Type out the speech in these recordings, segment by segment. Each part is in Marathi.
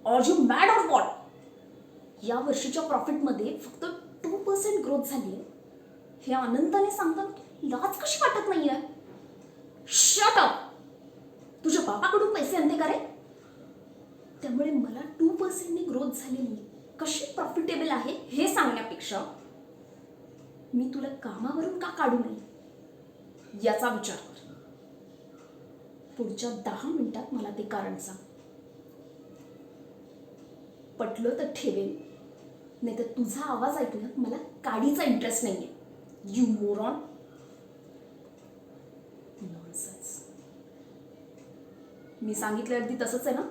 R you mad or what? या वर्षीच्या प्रॉफिटमध्ये फक्त 2% ग्रोथ झाली आहे हे अनंताने सांगताना लाज कशी वाटत नाहीये? Shut up! तुझ्या बापाकडून पैसे आणते का रे? त्यामुळे मला 2% ग्रोथ झालेली कशी प्रॉफिटेबल आहे हे सांगण्यापेक्षा मी तुला कामावरून का काढू नये याचा विचार कर. पुढच्या 10 मिनिटात मला ते कारण सांग. पटलं तर ठेवेन, नाही तर तुझा आवाज ऐकण्यात मला काडीचा इंटरेस्ट नाहीये. You moron. नॉनसेन्स. मी सांगितलं अगदी तसंच आहे ना?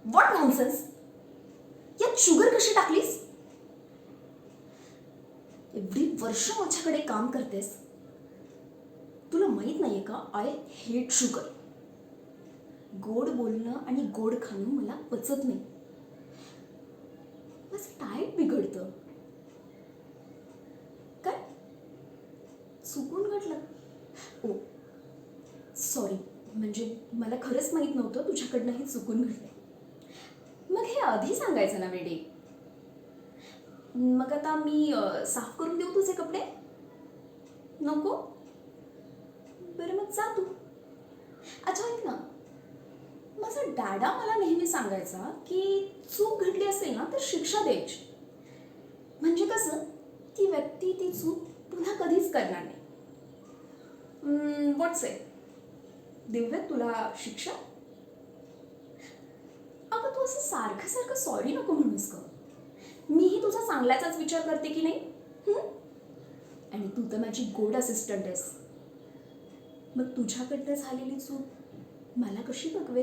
What nonsense? यात शुगर कशी टाकलीस? एवढी वर्ष माझ्याकडे काम करतेस, तुला माहित नाहीये का? I hate sugar. गोड बोलणं आणि गोड खाणं मला पचत नाही. माझं डाएट बिघडतं. काय चुकून घडलं? ओ सॉरी, म्हणजे मला खरंच माहीत नव्हतं तुझ्याकडनं हे चुकून घडलंय. मग हे आधी सांगायचं ना वेडी. मग आता मी साफ करून देऊ तुझे कपडे? नको? बरं मग जा तू. अच्छा ऐक ना, माझा डॅडा मला नेहमी सांगायचा की चूक घडली असेल ना तर शिक्षा द्यायची, म्हणजे कसं ती व्यक्ती ती चूक पुन्हा कधीच करणार नाही. व्हॉट्स आहे देऊयात तुला शिक्षा? अगं तू असं सारखं सारखं सॉरी नको म्हणूस ग. मीही तुझा चांगल्याचाच विचार करते की नाही? आणि तू तर माझी गोड असिस्टंट आहेस. मग तुझ्याकडनं झालेली चूक मला कशी बघवे?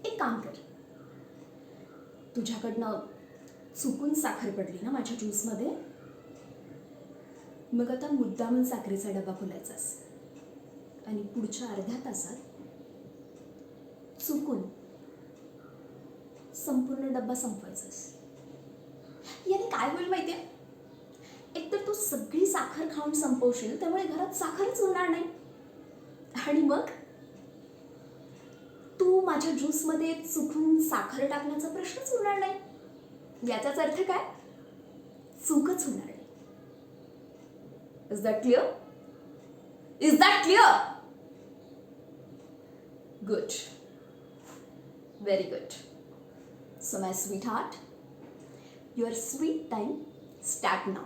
एक काम कर, तुझ्याकडनं चुकून साखर पडली ना माझ्या ज्यूसमध्ये, मग आता मुद्दामून साखरेचा डबा खोलायचास आणि पुढच्या अर्ध्या तासात चुकून संपूर्ण डब्बा संपवायचास. याने काय होईल माहितीये? एकतर तू सगळी साखर खाऊन संपवशील, त्यामुळे घरात साखरच उरणार नाही. आणि मग तू माझ्या ज्यूसमध्ये चुकून साखर टाकण्याचा प्रश्नच उरणार नाही. याचाच अर्थ काय? चूकच होणार नाही. Is that clear? Is that clear? Good. Very good. So my sweetheart, your sweet time start now.